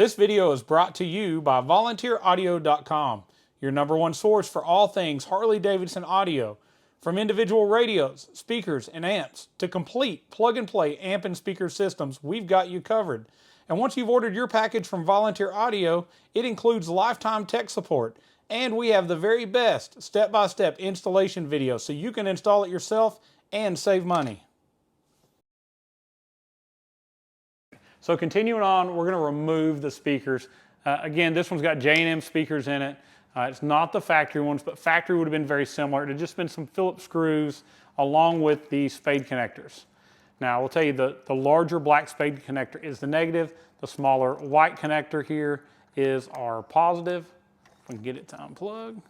This video is brought to you by VolunteerAudio.com, your #1 source for all things Harley Davidson audio. From individual radios, speakers, and amps to complete plug-and-play amp and speaker systems, we've got you covered. And once you've ordered your package from Volunteer Audio, it includes lifetime tech support. And we have the very best step-by-step installation video so you can install it yourself and save money. So continuing on, we're going to remove the speakers. Again, this one's got J&M speakers in it. It's not the factory ones, but factory would have been very similar. It had just been some Phillips screws along with the spade connectors. Now, I will tell you the larger black spade connector is the negative. The smaller white connector here is our positive. If we can get it to unplug.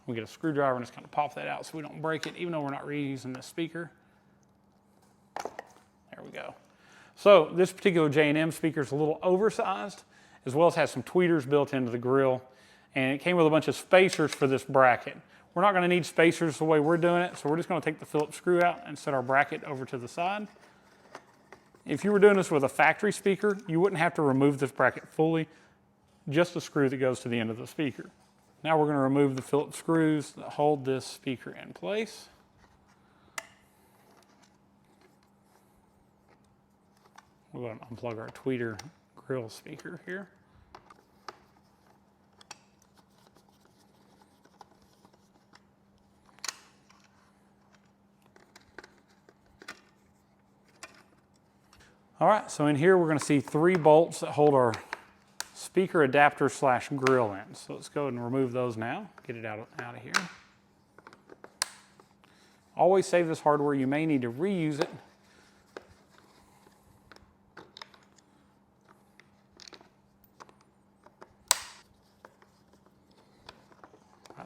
We get a screwdriver and just kind of pop that out so we don't break it, even though we're not reusing the speaker. There we go. So this particular J&M speaker is a little oversized, as well as has some tweeters built into the grill, and it came with a bunch of spacers for this bracket. We're not going to need spacers the way we're doing it, so we're just going to take the Phillips screw out and set our bracket over to the side. If you were doing this with a factory speaker, you wouldn't have to remove this bracket fully, just the screw that goes to the end of the speaker. Now we're going to remove the Phillips screws that hold this speaker in place. We're going to unplug our tweeter grill speaker here. All right, so in here we're going to see 3 bolts that hold our speaker adapter / grill in. So let's go ahead and remove those now. Get it out of here. Always save this hardware. You may need to reuse it.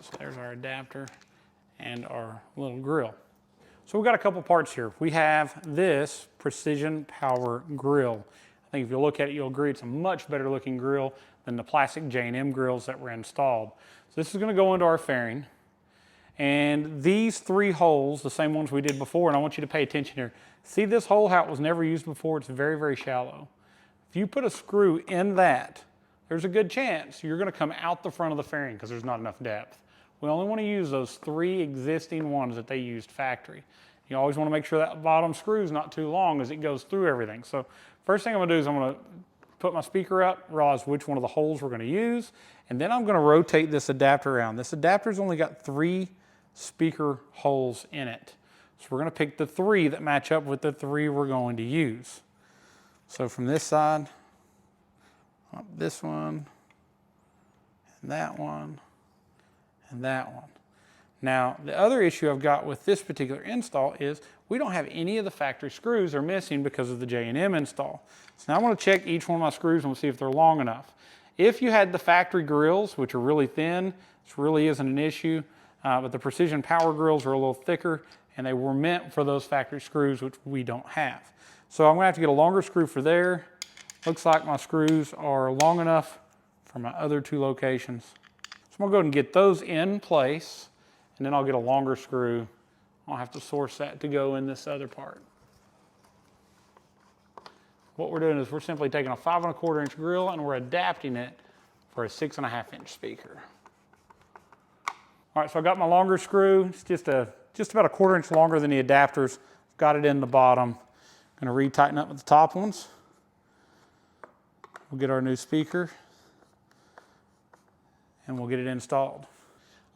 So there's our adapter and our little grill. So we've got a couple parts here. We have this precision power grill. I think if you look at it, you'll agree it's a much better looking grill than the plastic J&M grills that were installed. So this is going to go into our fairing. And these 3 holes, the same ones we did before, and I want you to pay attention here. See this hole, how it was never used before? It's very, very shallow. If you put a screw in that, there's a good chance you're going to come out the front of the fairing because there's not enough depth. We only want to use those 3 existing ones that they used factory. You always want to make sure that bottom screw is not too long as it goes through everything. So first thing I'm going to do is I'm going to put my speaker up, realize which one of the holes we're going to use, and then I'm going to rotate this adapter around. This adapter's only got 3 speaker holes in it. So we're going to pick the 3 that match up with the 3 we're going to use. So from this side, this one, and that one, and that one. Now, the other issue I've got with this particular install is we don't have any of the factory screws are missing because of the J&M install. So now I want to check each one of my screws and we'll see if they're long enough. If you had the factory grills, which are really thin, this really isn't an issue, but the precision power grills are a little thicker and they were meant for those factory screws, which we don't have. So I'm going to have to get a longer screw for there. Looks like my screws are long enough for my other 2 locations. So I'm going to go ahead and get those in place, and then I'll get a longer screw. I'll have to source that to go in this other part. What we're doing is we're simply taking a 5 1/4 inch grill and we're adapting it for a 6 1/2 inch speaker. All right, so I got my longer screw. It's just about a 1/4 inch longer than the adapters. Got it in the bottom. I'm going to retighten up with the top ones. We'll get our new speaker and we'll get it installed.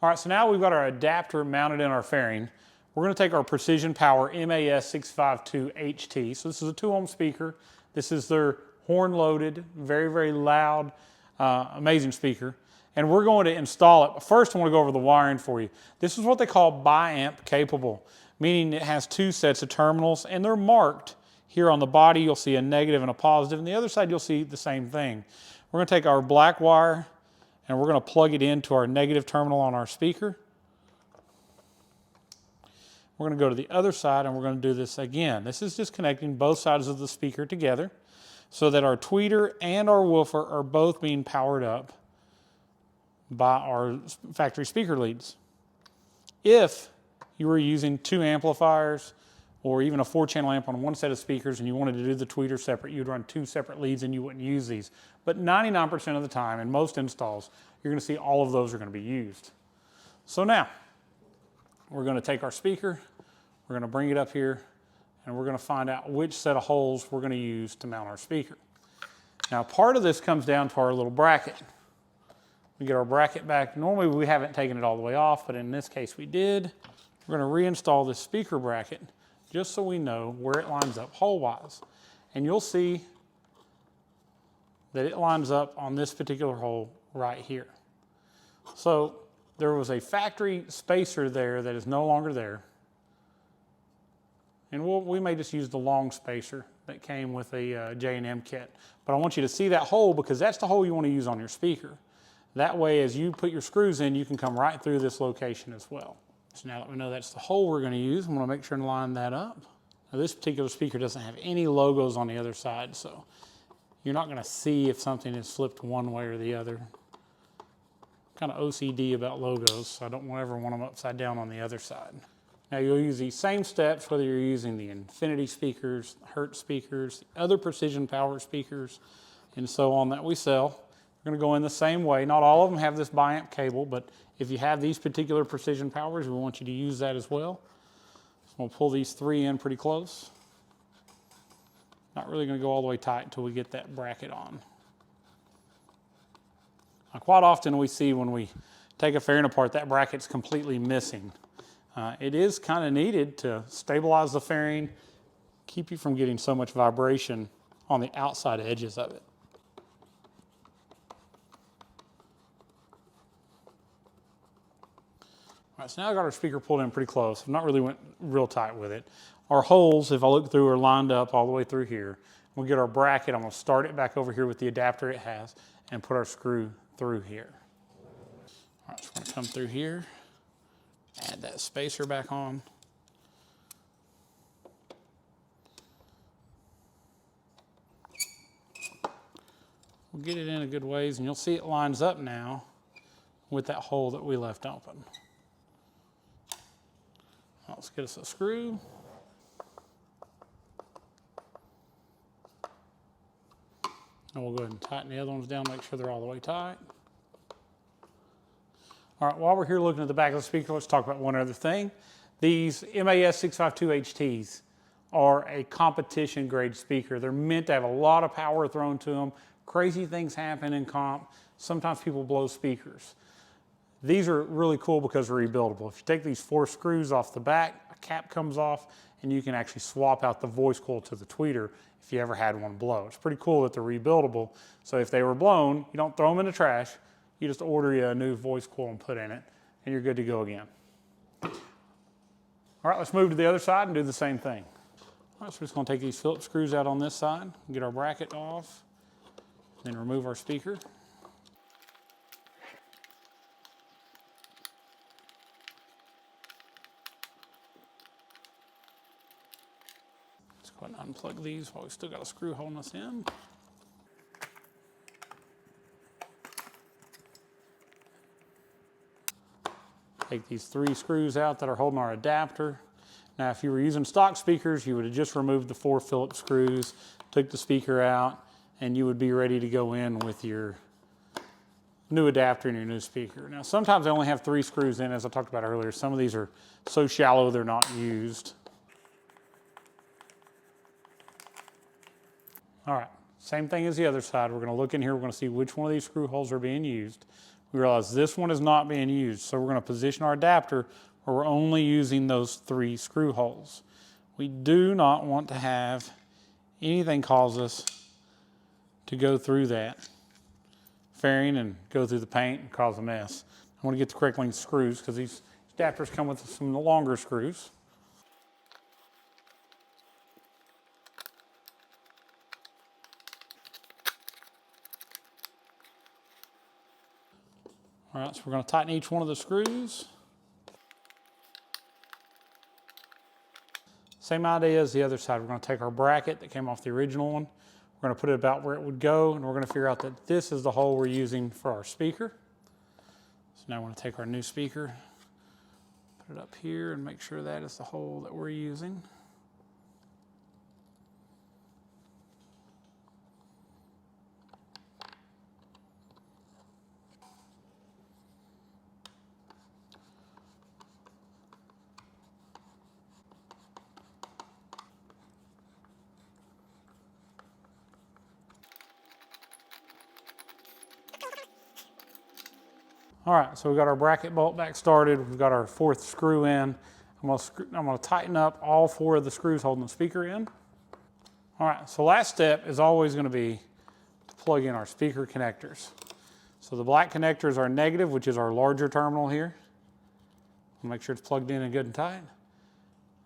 All right, so now we've got our adapter mounted in our fairing. We're going to take our Precision Power MAS 652 HT. So this is a 2 ohm speaker. This is their horn loaded, very, very loud, amazing speaker. And we're going to install it. But first I want to go over the wiring for you. This is what they call bi-amp capable, meaning it has 2 sets of terminals and they're marked. Here on the body you'll see a negative and a positive, and the other side you'll see the same thing. We're going to take our black wire and we're going to plug it into our negative terminal on our speaker. We're going to go to the other side and we're going to do this again. This is just connecting both sides of the speaker together so that our tweeter and our woofer are both being powered up by our factory speaker leads. If you were using 2 amplifiers or even a 4-channel amp on one set of speakers and you wanted to do the tweeter separate, you'd run 2 separate leads and you wouldn't use these. But 99% of the time, in most installs, you're going to see all of those are going to be used. So now, we're going to take our speaker, we're going to bring it up here, and we're going to find out which set of holes we're going to use to mount our speaker. Now, part of this comes down to our little bracket. We get our bracket back. Normally, we haven't taken it all the way off, but in this case, we did. We're going to reinstall this speaker bracket just so we know where it lines up hole-wise. And you'll see that it lines up on this particular hole right here. So there was a factory spacer there that is no longer there. And we may just use the long spacer that came with a J&M kit. But I want you to see that hole because that's the hole you want to use on your speaker. That way, as you put your screws in, you can come right through this location as well. So now that we know that's the hole we're going to use, I'm going to make sure and line that up. Now this particular speaker doesn't have any logos on the other side, so you're not going to see if something is flipped one way or the other. I'm kind of OCD about logos, so I don't ever want them upside down on the other side. Now you'll use these same steps whether you're using the Infinity speakers, Hertz speakers, other precision power speakers, and so on that we sell. We're going to go in the same way. Not all of them have this biamp cable, but if you have these particular precision powers, we want you to use that as well. So we'll pull these 3 in pretty close. Not really going to go all the way tight until we get that bracket on. Now, quite often we see when we take a fairing apart, that bracket's completely missing. It is kind of needed to stabilize the fairing, keep you from getting so much vibration on the outside edges of it. All right, so now I got our speaker pulled in pretty close. I've not really went real tight with it. Our holes, if I look through, are lined up all the way through here. We'll get our bracket. I'm going to start it back over here with the adapter it has and put our screw through here. All right, so we're going to come through here, add that spacer back on. We'll get it in a good ways, and you'll see it lines up now with that hole that we left open. Let's get us a screw. And we'll go ahead and tighten the other ones down, make sure they're all the way tight. All right, while we're here looking at the back of the speaker, let's talk about one other thing. These MAS 652 HTs are a competition grade speaker. They're meant to have a lot of power thrown to them. Crazy things happen in comp. Sometimes people blow speakers. These are really cool because they're rebuildable. If you take these 4 screws off the back, a cap comes off, and you can actually swap out the voice coil to the tweeter if you ever had one blow. It's pretty cool that they're rebuildable. So if they were blown, you don't throw them in the trash. You just order you a new voice coil and put in it, and you're good to go again. All right, let's move to the other side and do the same thing. All right, so we're just going to take these Phillips screws out on this side, get our bracket off, then remove our speaker. Go ahead and unplug these while we still got a screw holding us in. Take these 3 screws out that are holding our adapter. Now, if you were using stock speakers, you would have just removed the 4 Phillips screws, took the speaker out, and you would be ready to go in with your new adapter and your new speaker. Now, sometimes they only have 3 screws in, as I talked about earlier. Some of these are so shallow they're not used. All right, same thing as the other side. We're going to look in here, we're going to see which one of these screw holes are being used. We realize this one is not being used, so we're going to position our adapter where we're only using those 3 screw holes. We do not want to have anything cause us to go through that fairing and go through the paint and cause a mess. I want to get the correct length screws because these adapters come with some longer screws. All right, so we're going to tighten each one of the screws. Same idea as the other side. We're going to take our bracket that came off the original one. We're going to put it about where it would go, and we're going to figure out that this is the hole we're using for our speaker. So now we're going to take our new speaker, put it up here, and make sure that is the hole that we're using. All right, so we got our bracket bolt back started. We've got our 4th screw in. I'm gonna tighten up all 4 of the screws holding the speaker in. All right, so last step is always gonna be to plug in our speaker connectors. So the black connector is our negative, which is our larger terminal here. Make sure it's plugged in and good and tight.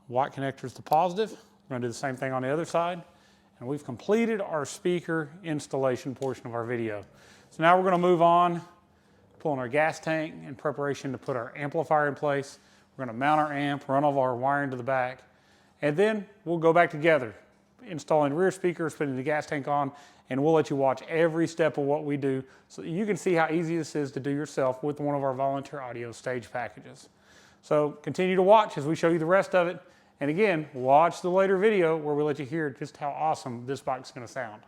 White connector is the positive. We're gonna do the same thing on the other side. And we've completed our speaker installation portion of our video. So now we're gonna move on, pulling our gas tank in preparation to put our amplifier in place. We're gonna mount our amp, run all our wiring to the back, and then we'll go back together, installing rear speakers, putting the gas tank on, and we'll let you watch every step of what we do so that you can see how easy this is to do yourself with one of our volunteer audio stage packages. So continue to watch as we show you the rest of it. And again, watch the later video where we let you hear just how awesome this bike's gonna sound.